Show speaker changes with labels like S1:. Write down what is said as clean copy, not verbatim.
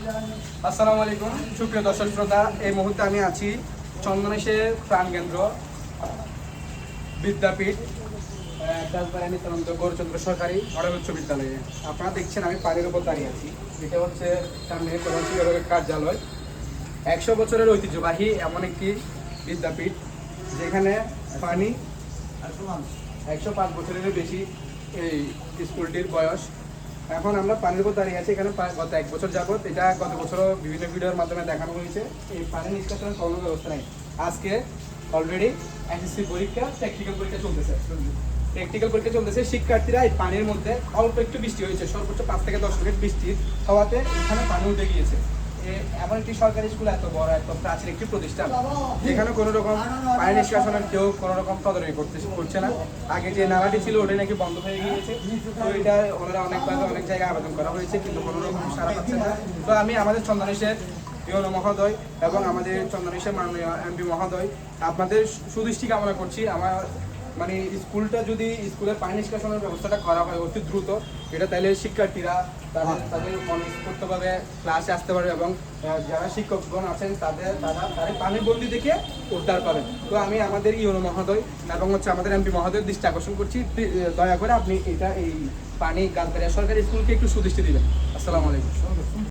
S1: আসসালামু আলাইকুম সুপ্রিয় দর্শক শ্রোতা, এই মুহূর্তে আমি আছি চন্দনেশের প্রাণকেন্দ্র বিদ্যাপীঠ রাজবাড়ী গৌরচন্দ্র সরকারি মডেল উচ্চ বিদ্যালয়ে। আপনারা দেখছেন আমি পানির উপর দাঁড়িয়ে আছি। এটা হচ্ছে সামনে প্রধান শিক্ষকের কার্যালয়। 100 বছরের ঐতিহ্যবাহী এমন একটি বিদ্যাপীঠ যেখানে পানি 105 বছরেরও বেশি এই স্কুলটির বয়স। এখন আমরা পানির উপর দাঁড়িয়ে আছি। এখানে গত 1 বছর যাবত, এটা গত বছরও বিভিন্ন ভিডিওর মাধ্যমে দেখানো হয়েছে, এই পানি নিষ্কাশনের কোনো ব্যবস্থা নেই। আজকে অলরেডি এসএসসি পরীক্ষা, প্র্যাকটিক্যাল পরীক্ষা চলতেছে। শিক্ষার্থীরা এই পানির মধ্যে অল্প একটু বৃষ্টি হয়েছে, সর্বোচ্চ 5 থেকে 10 মিনিট বৃষ্টি হওয়াতে এখানে পানি উঠে গিয়েছে। এমন একটি সরকারি স্কুল, এত বড় এত প্রাচীন একটি প্রতিষ্ঠান, যেখানে কোনো রকম পানি নিষ্কাশনের কেউ কোনো রকম তদারকি করছে না। আগে যে নালাটি ছিল ওটা নাকি বন্ধ হয়ে গিয়েছে। তো এটা ওনারা অনেক জায়গায় আবেদন করা হয়েছে, কিন্তু কোনো রকম সাড়া পাচ্ছে না। তো আমি আমাদের চন্দনেশের ইউনো মহোদয় এবং আমাদের চন্দনেশের মাননীয় এমপি মহোদয় আপনাদের সুদৃষ্টি কামনা করছি। আমার মানে স্কুলের পানি নিষ্কাশনের ব্যবস্থাটা করা হয় অতি দ্রুত, এটা তাইলে শিক্ষার্থীরা তাদের মনস্ফূর্তভাবে ক্লাসে আসতে পারবে এবং যারা শিক্ষকগণ আছেন তারা পানির বন্দি থেকে উদ্ধার পাবেন। তো আমি আমাদের ইউনো মহোদয় এবং আমাদের এমপি মহোদয়ের দৃষ্টি আকর্ষণ করছি, দয়া করে আপনি এই পানি গাছবাড়িয়া সরকারি স্কুলকে একটু সুদৃষ্টি দিবেন। আসসালামু আলাইকুম।